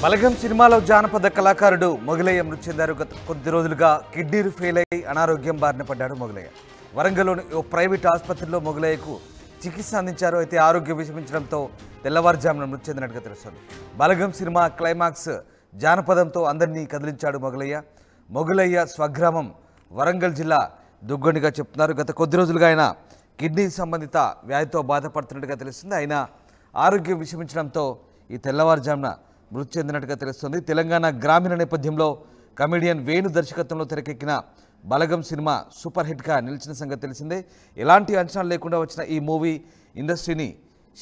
బలగం సినిమాలో జానపద కళాకారుడు మొగలయ్య మృతి చెందారు. గత కొద్ది రోజులుగా కిడ్నీలు ఫెయిల్ అయి అనారోగ్యం బారిన పడ్డాడు మొగలయ్య. వరంగల్లోని ఓ ప్రైవేట్ ఆసుపత్రిలో మొగలయ్యకు చికిత్స అందించారు. అయితే ఆరోగ్యం విషమించడంతో తెల్లవారుజామున మృతి చెందినట్టుగా తెలుస్తుంది. బలగం సినిమా క్లైమాక్స్ జానపదంతో అందరినీ కదిలించాడు మొగలయ్య. మొగలయ్య స్వగ్రామం వరంగల్ జిల్లా దుగ్గొండిగా చెప్తున్నారు. గత కొద్ది రోజులుగా ఆయన కిడ్నీ సంబంధిత వ్యాధితో బాధపడుతున్నట్టుగా తెలుస్తుంది. ఆయన ఆరోగ్యం విషమించడంతో ఈ తెల్లవారుజామున మృతి చెందినట్టుగా తెలుస్తుంది. తెలంగాణ గ్రామీణ నేపథ్యంలో కమెడియన్ వేణు దర్శకత్వంలో తెరకెక్కిన బలగం సినిమా సూపర్ హిట్గా నిలిచిన సంగతి తెలిసిందే. ఎలాంటి అంచనాలు లేకుండా వచ్చిన ఈ మూవీ ఇండస్ట్రీని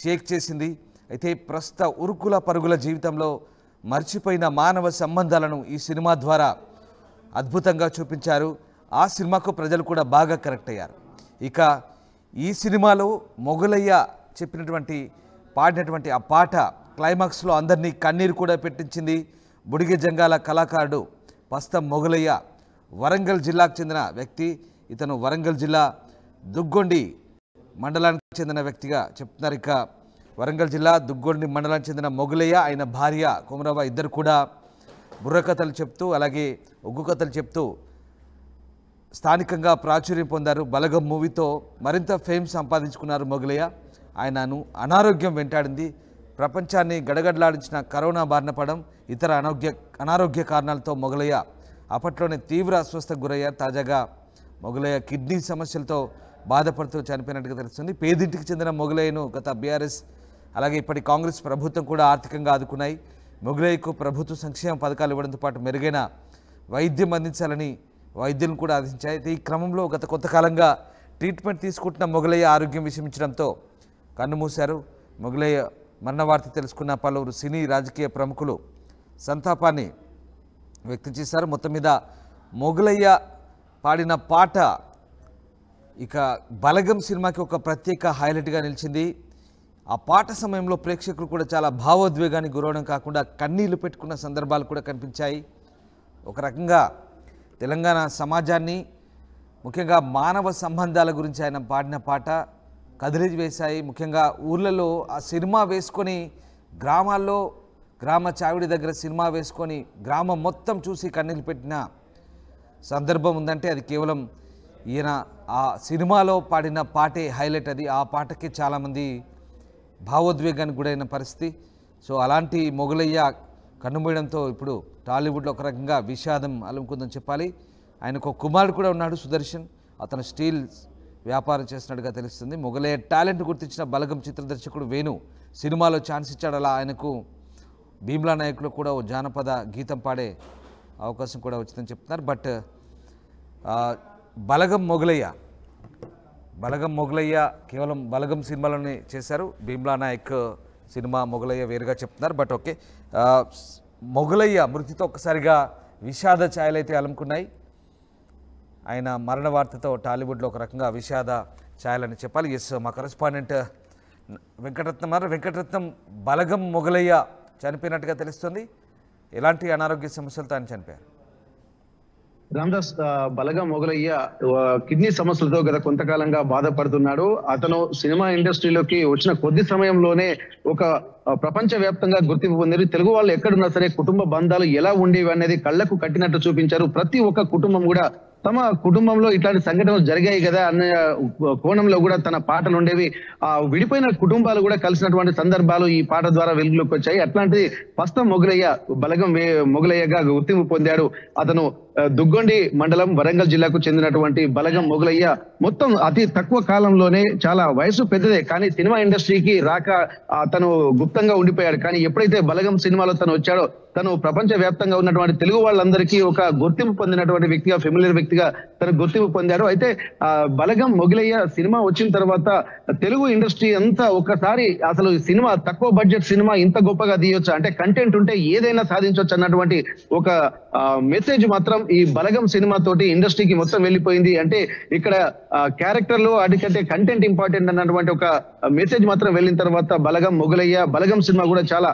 షేక్ చేసింది. అయితే ప్రస్తుత ఉరుకుల పరుగుల జీవితంలో మర్చిపోయిన మానవ సంబంధాలను ఈ సినిమా ద్వారా అద్భుతంగా చూపించారు. ఆ సినిమాకు ప్రజలు కూడా బాగా కనెక్ట్ అయ్యారు. ఇక ఈ సినిమాలో మొగలయ్య పాడినటువంటి ఆ పాట క్లైమాక్స్లో అందరినీ కన్నీరు కూడా పెట్టించింది. బుడిగె జంగాల కళాకారుడు పస్తం మొగలయ్య వరంగల్ జిల్లాకు చెందిన వ్యక్తి. ఇతను వరంగల్ జిల్లా దుగ్గొండి మండలానికి చెందిన వ్యక్తిగా చెప్తున్నారు. ఇక వరంగల్ జిల్లా దుగ్గొండి మండలానికి చెందిన మొగలయ్య ఆయన భార్య కుమరవ్వ ఇద్దరు కూడా బుర్రకథలు చెప్తూ అలాగే ఒగ్గు కథలు చెప్తూ స్థానికంగా ప్రాచుర్యం పొందారు. బలగం మూవీతో మరింత ఫేమ్ సంపాదించుకున్నారు మొగలయ్య. ఆయనను అనారోగ్యం వెంటాడింది. ప్రపంచాన్ని గడగడలాడించిన కరోనా బారిన పడడం ఇతర అనారోగ్య కారణాలతో మొగలయ్య అప్పట్లోనే తీవ్ర అస్వస్థకు గురయ్యారు. తాజాగా మొగలయ్య కిడ్నీ సమస్యలతో బాధపడుతూ చనిపోయినట్టుగా తెలుస్తుంది. పేదింటికి చెందిన మొగలయ్యను గత బీఆర్ఎస్ అలాగే ఇప్పటి కాంగ్రెస్ ప్రభుత్వం కూడా ఆర్థికంగా ఆదుకున్నాయి. మొగలయ్యకు ప్రభుత్వ సంక్షేమ పథకాలు ఇవ్వడంతో పాటు మెరుగైన వైద్యం అందించాలని వైద్యులను కూడా ఆదేశించాయి. అయితే ఈ క్రమంలో గత కొంతకాలంగా ట్రీట్మెంట్ తీసుకుంటున్న మొగలయ్య ఆరోగ్యం విషమించడంతో కన్నుమూశారు. మొగలయ్య మరణ వార్త తెలుసుకున్న పలువురు సినీ రాజకీయ ప్రముఖులు సంతాపాన్ని వ్యక్తం చేశారు. మొత్తం మీద మొగలయ్య పాడిన పాట ఇక బలగం సినిమాకి ఒక ప్రత్యేక హైలైట్గా నిలిచింది. ఆ పాట సమయంలో ప్రేక్షకులు కూడా చాలా భావోద్వేగానికి గురవడం కాకుండా కన్నీళ్లు పెట్టుకున్న సందర్భాలు కూడా కనిపించాయి. ఒక రకంగా తెలంగాణ సమాజాన్ని ముఖ్యంగా మానవ సంబంధాల గురించి ఆయన పాడిన పాట కదిలి వేశాయి. ముఖ్యంగా ఊర్లలో ఆ సినిమా వేసుకొని గ్రామాల్లో గ్రామ చావిడి దగ్గర సినిమా వేసుకొని గ్రామం మొత్తం చూసి కన్నీళ్ళు పెట్టిన సందర్భం ఉందంటే అది కేవలం ఈయన ఆ సినిమాలో పాడిన పాటే హైలైట్. అది ఆ పాటకి చాలామంది భావోద్వేగానికి గురైన పరిస్థితి. సో అలాంటి మొగలయ్య కన్నుమూయడంతో ఇప్పుడు టాలీవుడ్లో ఒక రకంగా విషాదం అలుముకుందని చెప్పాలి. ఆయనకు ఒక కుమారుడు కూడా ఉన్నాడు సుదర్శన్. అతను స్టీల్ వ్యాపారం చేస్తున్నట్టుగా తెలుస్తుంది. మొగలయ్య టాలెంట్ గుర్తించిన బలగం చిత్ర దర్శకుడు వేణు సినిమాలో ఛాన్స్ ఇచ్చాడు. అలా ఆయనకు భీమ్లా నాయకులు కూడా ఓ జానపద గీతం పాడే అవకాశం కూడా వచ్చిందని చెప్తున్నారు. బట్ బలగం మొగలయ్య కేవలం బలగం సినిమాలోనే చేశారు. భీమ్లా నాయక్ సినిమా మొగలయ్య వేరుగా చెప్తున్నారు. బట్ ఓకే, మొగలయ్య మృతితో ఒక్కసారిగా విషాద ఛాయలైతే అలుముకున్నాయి. ఆయన మరణ వార్తతో టాలీవుడ్లో ఒక రకంగా విషాద ఛాయలని చెప్పాలి. ఎస్, మా కరెస్పాండెంట్ వెంకటరత్నం బలగం మొగలయ్య చనిపోయినట్టుగా తెలుస్తుంది. ఎలాంటి అనారోగ్య సమస్యలతో ఆయన చనిపోయారు? రామదాస్, బలగం మొగలయ్య కిడ్నీ సమస్యలతో గత కొంతకాలంగా బాధపడుతున్నాడు. అతను సినిమా ఇండస్ట్రీలోకి వచ్చిన కొద్ది సమయంలోనే ఒక ప్రపంచ వ్యాప్తంగా గుర్తింపు పొందారు. తెలుగు వాళ్ళు ఎక్కడున్నా సరే కుటుంబ బంధాలు ఎలా ఉండేవి అనేది కళ్లకు కట్టినట్టు చూపించారు. ప్రతి ఒక్క కుటుంబం కూడా తమ కుటుంబంలో ఇట్లాంటి సంఘటనలు జరిగాయి కదా అన్న కోణంలో కూడా తన పాటలు ఉండేవి. ఆ విడిపోయిన కుటుంబాలు కూడా కలిసినటువంటి సందర్భాలు ఈ పాట ద్వారా వెలుగులోకి వచ్చాయి. అట్లాంటి పస్తం మొగలయ్య బలగం మొగలయ్యగా గుర్తింపు పొందాడు. అతను దుగ్గొండి మండలం వరంగల్ జిల్లాకు చెందినటువంటి బలగం మొగలయ్య మొత్తం అతి తక్కువ కాలంలోనే చాలా వయసు పెద్దదే కానీ సినిమా ఇండస్ట్రీకి రాక తను గుప్తంగా ఉండిపోయాడు. కానీ ఎప్పుడైతే బలగం సినిమాలో తను వచ్చాడో తను ప్రపంచ వ్యాప్తంగా ఉన్నటువంటి తెలుగు వాళ్ళందరికీ ఒక గుర్తింపు పొందినటువంటి వ్యక్తిగా, ఫెమిలియర్ వ్యక్తిగా తను గుర్తింపు పొందాడు. అయితే బలగం మొగలయ్య సినిమా వచ్చిన తర్వాత తెలుగు ఇండస్ట్రీ అంతా ఒక్కసారి అసలు సినిమా తక్కువ బడ్జెట్ సినిమా ఇంత గొప్పగా తీయొచ్చు అంటే కంటెంట్ ఉంటే ఏదైనా సాధించవచ్చు అన్నటువంటి ఒక మెసేజ్ మాత్రం ఈ బలగం సినిమా తోటి ఇండస్ట్రీకి మొత్తం వెళ్ళిపోయింది. అంటే ఇక్కడ క్యారెక్టర్లు వాటికంటే కంటెంట్ ఇంపార్టెంట్ అన్నటువంటి ఒక మెసేజ్ మాత్రం వెళ్ళిన తర్వాత బలగం సినిమా కూడా చాలా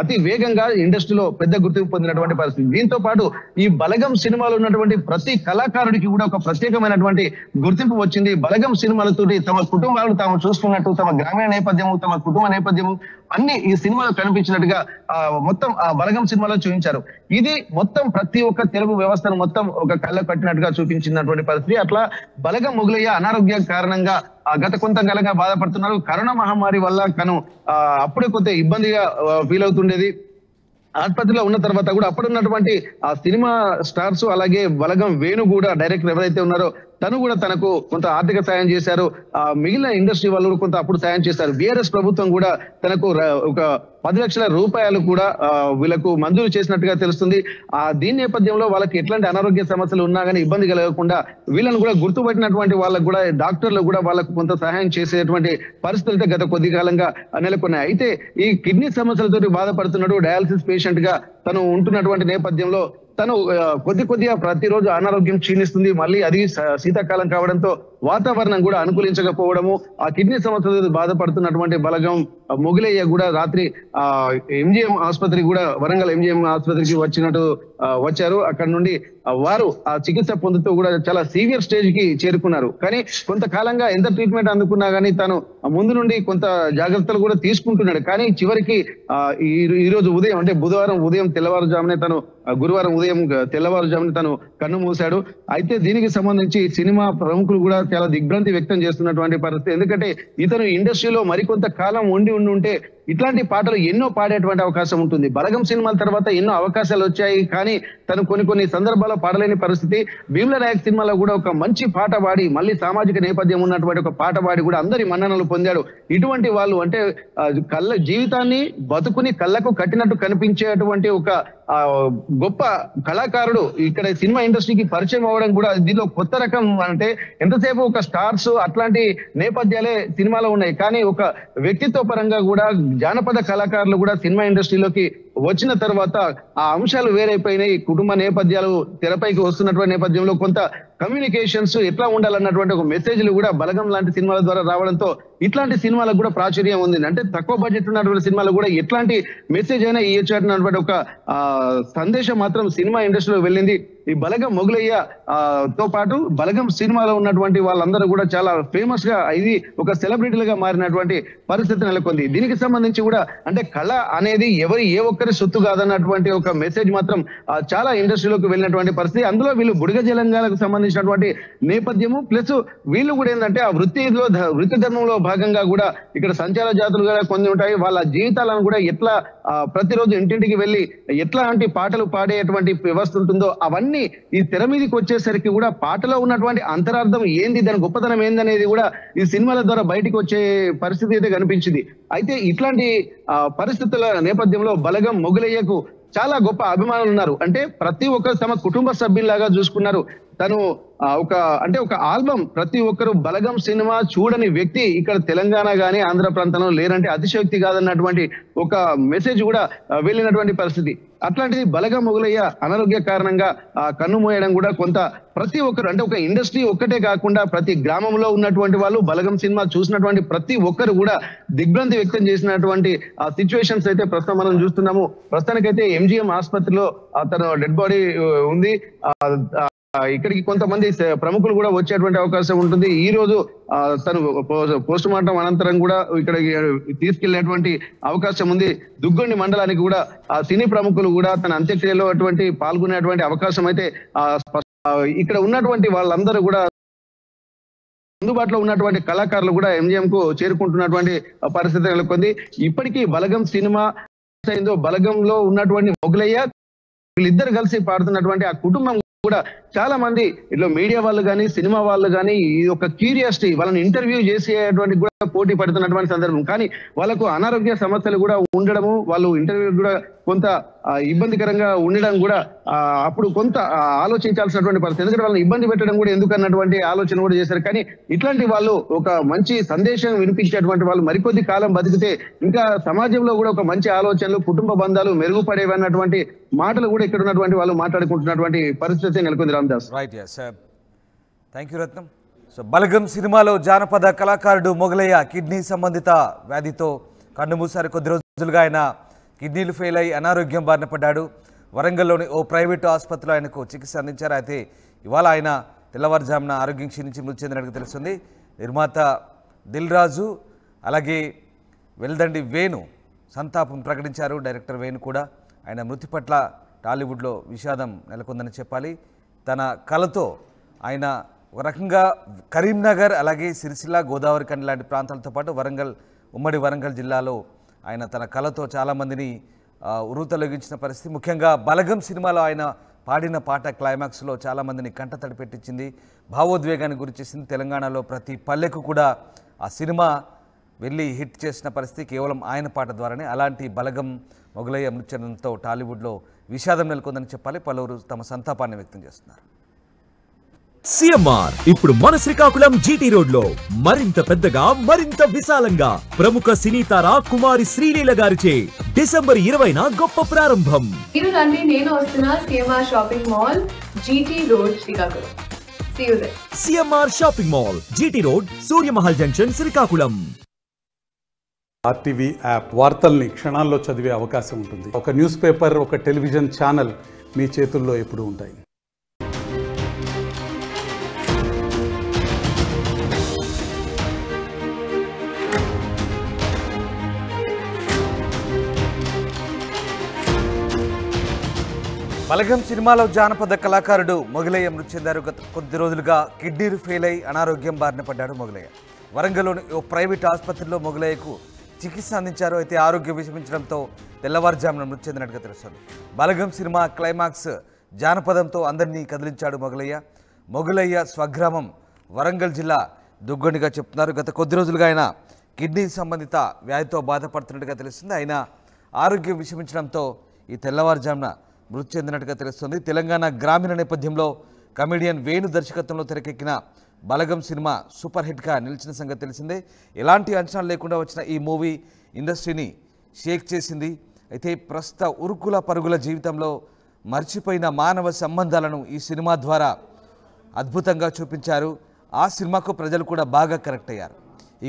అతి వేగంగా ఇండస్ట్రీలో పెద్ద గుర్తింపు పొందినటువంటి పరిస్థితి. దీంతో పాటు ఈ బలగం సినిమాలో ఉన్నటువంటి ప్రతి కళాకారుడికి కూడా ఒక ప్రత్యేకమైనటువంటి గుర్తింపు వచ్చింది. బలగం సినిమాలతోటి తమ కుటుంబాలను తాము చూసుకున్నట్టు, తమ గ్రామీణ నేపథ్యము, తమ కుటుంబ నేపథ్యము అన్ని ఈ సినిమాలో కనిపించినట్టుగా మొత్తం ఆ బలగం సినిమాలో చూపించారు. ఇది మొత్తం ప్రతి ఒక్క తెలుగు వ్యవస్థను మొత్తం ఒక కళ్ళ కట్టినట్టుగా చూపించినటువంటి పరిస్థితి. అట్లా బలగం మొగలయ్య అనారోగ్యం కారణంగా గత కొంతకాలంగా బాధపడుతున్నారు. కరోనా మహమ్మారి వల్ల తను అప్పుడే కొంత ఇబ్బందిగా ఫీల్ అవుతుండేది. ఆసుపత్రిలో ఉన్న తర్వాత కూడా అప్పుడున్నటువంటి ఆ సినిమా స్టార్స్ అలాగే బలగం వేణు కూడా డైరెక్టర్ ఎవరైతే ఉన్నారో తను కూడా తనకు కొంత ఆర్థిక సాయం చేశారు. మిగిలిన ఇండస్ట్రీ వాళ్ళు కొంత అప్పుడు సాయం చేశారు. బీఆర్ఎస్ ప్రభుత్వం కూడా తనకు ఒక 10 లక్షల రూపాయలు కూడా వీళ్ళకు మంజూరు చేసినట్టుగా తెలుస్తుంది. దీని నేపథ్యంలో వాళ్ళకి ఎట్లాంటి అనారోగ్య సమస్యలు ఉన్నా కానీ ఇబ్బంది కలగకుండా వీళ్ళని కూడా గుర్తుపట్టినటువంటి వాళ్ళకు కూడా డాక్టర్లు కూడా వాళ్ళకు కొంత సహాయం చేసేటువంటి పరిస్థితులు అయితే గత కొద్ది కాలంగా నెలకొన్నాయి. అయితే ఈ కిడ్నీ సమస్యలతో బాధపడుతున్నాడు. డయాలసిస్ పేషెంట్ గా తను ఉంటున్నటువంటి నేపథ్యంలో తను కొద్దిగా ప్రతిరోజు అనారోగ్యం క్షీణిస్తుంది. మళ్ళీ అది శీతాకాలం కావడంతో వాతావరణం కూడా అనుకూలించకపోవడము, ఆ కిడ్నీ సమస్యలతో బాధపడుతున్నటువంటి బలగం మొగలయ్య కూడా రాత్రి ఎంజిఎం ఆసుపత్రికి కూడా వరంగల్ ఎంజిఎం ఆసుపత్రికి వచ్చారు. అక్కడ నుండి వారు ఆ చికిత్స పొందుతూ కూడా చాలా సీవియర్ స్టేజ్ కి చేరుకున్నారు. కానీ కొంతకాలంగా ఎంత ట్రీట్మెంట్ అందుకున్నా కానీ తను ముందు నుండి కొంత జాగ్రత్తలు కూడా తీసుకుంటున్నాడు. కానీ చివరికి ఈ రోజు ఉదయం అంటే బుధవారం ఉదయం తెల్లవారుజామునే తను గురువారం ఉదయం తెల్లవారుజామున తను కన్ను మూశాడు. అయితే దీనికి సంబంధించి సినిమా ప్రముఖులు కూడా చాలా దిగ్భ్రాంతి వ్యక్తం చేస్తున్నటువంటి పరిస్థితి. ఎందుకంటే ఇతను ఇండస్ట్రీలో మరికొంత కాలం ఉంటే ఇట్లాంటి పాటలు ఎన్నో పాడేటువంటి అవకాశం ఉంటుంది. బలగం సినిమాల తర్వాత ఎన్నో అవకాశాలు వచ్చాయి, కానీ తను కొన్ని సందర్భాల్లో పాడలేని పరిస్థితి. భీమ్ల నాయక్ సినిమాలో కూడా ఒక మంచి పాట పాడి మళ్ళీ సామాజిక నేపథ్యం ఉన్నటువంటి ఒక పాట పాడి కూడా అందరి మన్ననలు పొందాడు. ఇటువంటి వాళ్ళు అంటే జీవితాన్ని బతుకుని కళ్ళకు కట్టినట్టు కనిపించేటువంటి ఒక గొప్ప కళాకారుడు ఇక్కడ సినిమా ఇండస్ట్రీకి పరిచయం అవ్వడం కూడా దీనిలో కొత్త రకం. అంటే ఎంతసేపు ఒక స్టార్స్ అట్లాంటి నేపథ్యాలే సినిమాలో ఉన్నాయి, కానీ ఒక వ్యక్తిత్వ పరంగా కూడా జానపద కళాకారులు కూడా సినిమా ఇండస్ట్రీలోకి వచ్చిన తర్వాత ఆ అంశాలు వేరైపోయినాయి. కుటుంబ నేపథ్యాలు తెరపైకి వస్తున్నటువంటి నేపథ్యంలో కొంత కమ్యూనికేషన్స్ ఎట్లా ఉండాలన్నటువంటి ఒక మెసేజ్లు కూడా బలగం లాంటి సినిమాల ద్వారా రావడంతో ఇట్లాంటి సినిమాలకు కూడా ప్రాచుర్యం ఉంది. అంటే తక్కువ బడ్జెట్ ఉన్నటువంటి సినిమాలు కూడా ఎట్లాంటి మెసేజ్ అయినా ఇవ్వచ్చు అన్నటువంటి ఒక సందేశం మాత్రం సినిమా ఇండస్ట్రీలో వెళ్ళింది. ఈ బలగం మొగలయ్య తో పాటు బలగం సినిమాలో ఉన్నటువంటి వాళ్ళందరూ కూడా చాలా ఫేమస్ గా ఇది ఒక సెలబ్రిటీలుగా మారినటువంటి పరిస్థితి నెలకొంది. దీనికి సంబంధించి కూడా అంటే కళ అనేది ఏ ఒక్కరి సొత్తు కాదన్నటువంటి ఒక మెసేజ్ మాత్రం చాలా ఇండస్ట్రీలోకి వెళ్ళినటువంటి పరిస్థితి. అందులో వీళ్ళు బుడిగ జలంగాలకు సంబంధించినటువంటి నేపథ్యము ప్లస్ వీళ్ళు కూడా ఏంటంటే ఆ వృత్తి ధర్మంలో భాగంగా కూడా ఇక్కడ సంచార జాతులు కూడా కొన్ని ఉంటాయి. వాళ్ళ జీవితాలను కూడా ఎట్లా ప్రతిరోజు ఇంటింటికి వెళ్ళి ఎట్లాంటి పాటలు పాడేటువంటి వ్యవస్థ ఉంటుందో అవన్నీ ఈ తెర మీదకి వచ్చేసరికి కూడా పాటలో ఉన్నటువంటి అంతరార్థం ఏంది, దాని గొప్పతనం ఏందనేది కూడా ఈ సినిమాల ద్వారా బయటకు వచ్చే పరిస్థితి అయితే కనిపించింది. అయితే ఇట్లాంటి పరిస్థితుల నేపథ్యంలో బలగం మొగలయ్యకు చాలా గొప్ప అభిమానులు ఉన్నారు. అంటే ప్రతి ఒక్కరు తమ కుటుంబ సభ్యుల్లాగా చూసుకున్నారు. తను ఒక ఆల్బమ్ ప్రతి ఒక్కరు బలగం సినిమా చూడని వ్యక్తి ఇక్కడ తెలంగాణ గానీ ఆంధ్ర ప్రాంతంలో లేరంటే అతిశయోక్తి కాదన్నటువంటి ఒక మెసేజ్ కూడా వెళ్ళినటువంటి పరిస్థితి. అట్లాంటిది బలగం మొగలయ్య అనారోగ్య కారణంగా కన్ను మూయడం కూడా కొంత ప్రతి ఒక్కరు అంటే ఒక ఇండస్ట్రీ ఒక్కటే కాకుండా ప్రతి గ్రామంలో ఉన్నటువంటి వాళ్ళు బలగం సినిమా చూసినటువంటి ప్రతి ఒక్కరు కూడా దిగ్భ్రాంతి వ్యక్తం చేసినటువంటి సిచ్యువేషన్స్ అయితే ప్రస్తుతం మనం చూస్తున్నాము. ప్రస్తుతానికైతే ఎంజిఎం ఆసుపత్రిలో తన డెడ్ బాడీ ఉంది. ఇక్కడికి కొంతమంది ప్రముఖులు కూడా వచ్చేటువంటి అవకాశం ఉంటుంది. ఈ రోజు తను పోస్ట్ మార్టం అనంతరం కూడా ఇక్కడ తీసుకెళ్లేటువంటి అవకాశం ఉంది. దుగ్గొండి మండలానికి కూడా సినీ ప్రముఖులు కూడా తన అంత్యక్రియలో పాల్గొనేటువంటి అవకాశం అయితే ఇక్కడ ఉన్నటువంటి వాళ్ళందరూ కూడా అందుబాటులో ఉన్నటువంటి కళాకారులు కూడా ఎంజిఎం కు చేరుకుంటున్నటువంటి పరిస్థితి నెలకొంది. ఇప్పటికీ బలగం సినిమా బలగంలో ఉన్నటువంటి మొగలయ్య వీళ్ళిద్దరు కలిసి పాడుతున్నటువంటి ఆ కుటుంబం కూడా చాలా మంది ఇట్లా మీడియా వాళ్ళు కానీ సినిమా వాళ్ళు కానీ ఈ ఒక క్యూరియాసిటీ వాళ్ళని ఇంటర్వ్యూ చేసేటువంటి కూడా పోటీ పడుతున్నటువంటి సందర్భం. కానీ వాళ్ళకు అనారోగ్య సమస్యలు కూడా ఉండడము, వాళ్ళు ఇంటర్వ్యూ కూడా కొంత ఇబ్బందికరంగా ఉండడం కూడా అప్పుడు కొంత ఆలోచించాల్సినటువంటి పరిస్థితి. ఎందుకంటే వాళ్ళని ఇబ్బంది పెట్టడం కూడా ఎందుకు అన్నటువంటి ఆలోచన కూడా చేశారు. కానీ ఇట్లాంటి వాళ్ళు ఒక మంచి సందేశం వినిపించేటువంటి వాళ్ళు మరికొద్ది కాలం బతికితే ఇంకా సమాజంలో కూడా ఒక మంచి ఆలోచనలు కుటుంబ బంధాలు మెరుగుపడేవి అన్నటువంటి మాటలు కూడా ఇక్కడ ఉన్నటువంటి వాళ్ళు మాట్లాడుకుంటున్నటువంటి పరిస్థితి నెలకొంది. Ramadas right. Thank you Ratnam. So Balagam సినిమాలో జానపద కళాకారుడు మొగలయ్య కిడ్నీ సంబంధిత వ్యాధితో కన్నుమూసారు. కొద్ది రోజులుగా ఆయన కిడ్నీలు ఫెయిల్ అయి అనారోగ్యం బారిన పడ్డాడు. వరంగల్లోని ఓ ప్రైవేటు ఆసుపత్రిలో ఆయనకు చికిత్స అందించారు. అయితే ఇవాళ ఆయన తెల్లవారుజామున ఆరోగ్యం క్షీణించి మృతి చెందినట్టు తెలుస్తుంది. నిర్మాత దిల్ రాజు అలాగే వెల్దండి వేణు సంతాపం ప్రకటించారు డైరెక్టర్ వేణు కూడా. ఆయన మృతి పట్ల టాలీవుడ్లో విషాదం నెలకొందని చెప్పాలి. తన కళతో ఆయన ఒక రకంగా కరీంనగర్, అలాగే సిరిసిల్ల, గోదావరి ఖని లాంటి ప్రాంతాలతో పాటు వరంగల్, ఉమ్మడి వరంగల్ జిల్లాలో ఆయన తన కళతో చాలామందిని ఉరుతలొగించిన పరిస్థితి. ముఖ్యంగా బలగం సినిమాలో ఆయన పాడిన పాట క్లైమాక్స్లో చాలామందిని కంటతడి పెట్టించింది, భావోద్వేగాన్ని గురిచేసింది. తెలంగాణలో ప్రతి పల్లెకు కూడా ఆ సినిమా వెళ్ళి హిట్ చేసిన పరిస్థితి కేవలం ఆయన పాట ద్వారానే. అలాంటి బలగం మొగలయ్య మృత్యుతో టాలీవుడ్లో విషాదం నెలకొందని చెప్పాలి. పలువురు తమ సంతాపాన్ని వ్యక్తం చేస్తున్నారు. సిఎంఆర్ ఇప్పుడు మన శ్రీకాకుళం జీటీ రోడ్ లో మరింత పెద్దగా, మరింత విశాలంగా ప్రముఖ సినీ తార కుమారి శ్రీలీల గారిచే డిసెంబర్ 20న గొప్ప ప్రారంభం. మీరు రండి, నేను వస్తున్నా CMR shopping mall, GT road, Srikakulam. See you there. CMR shopping mall, GT road, Suryamahal junction, Srikakulam. RTV app వార్తల్ని క్షణాల్లో చదివే అవకాశం ఉంటుంది. ఒక న్యూస్ పేపర్, ఒక టెలివిజన్ ఛానల్ మీ చేతుల్లో ఎప్పుడూ ఉంటాయి. బలగం సినిమాలో జానపద కళాకారుడు మొగలయ్య మృతి చెందారు. గత కొద్ది రోజులుగా కిడ్నీలు ఫెయిల్ అయి అనారోగ్యం బారిన పడ్డాడు మొగలయ్య. వరంగల్లోని ఓ ప్రైవేట్ ఆసుపత్రిలో మొగలయ్యకు చికిత్స అందించారు. అయితే ఆరోగ్యం విషమించడంతో తెల్లవారుజామున మృతి చెందినట్టుగా తెలుస్తుంది. బలగం సినిమా క్లైమాక్స్ జానపదంతో అందరినీ కదిలించాడు మొగలయ్య. మొగలయ్య స్వగ్రామం వరంగల్ జిల్లా దుగ్గొండిగా చెప్తున్నారు. గత కొద్ది రోజులుగా ఆయన కిడ్నీ సంబంధిత వ్యాధితో బాధపడుతున్నట్టుగా తెలుస్తుంది. ఆయన ఆరోగ్యం విషమించడంతో ఈ తెల్లవారుజామున మృతి చెందినట్టుగా తెలుస్తుంది. తెలంగాణ గ్రామీణ నేపథ్యంలో కమెడియన్ వేణు దర్శకత్వంలో తెరకెక్కిన బలగం సినిమా సూపర్ హిట్గా నిలిచిన సంగతి తెలిసిందే. ఎలాంటి అంచనాలు లేకుండా వచ్చిన ఈ మూవీ ఇండస్ట్రీని షేక్ చేసింది. అయితే ప్రస్తుత ఉరుకుల పరుగుల జీవితంలో మర్చిపోయిన మానవ సంబంధాలను ఈ సినిమా ద్వారా అద్భుతంగా చూపించారు. ఆ సినిమాకు ప్రజలు కూడా బాగా కనెక్ట్ అయ్యారు.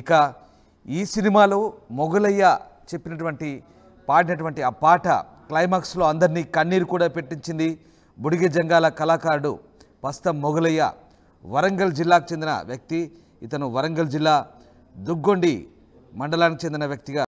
ఇక ఈ సినిమాలో మొగలయ్య పాడినటువంటి ఆ పాట క్లైమాక్స్లో అందరినీ కన్నీరు కూడా పెట్టించింది. బుడిగె జంగాల కళాకారుడు పస్తం మొగలయ్య వరంగల్ జిల్లాకు చెందిన వ్యక్తి. ఇతను వరంగల్ జిల్లా దుగ్గొండి మండలానికి చెందిన వ్యక్తిగా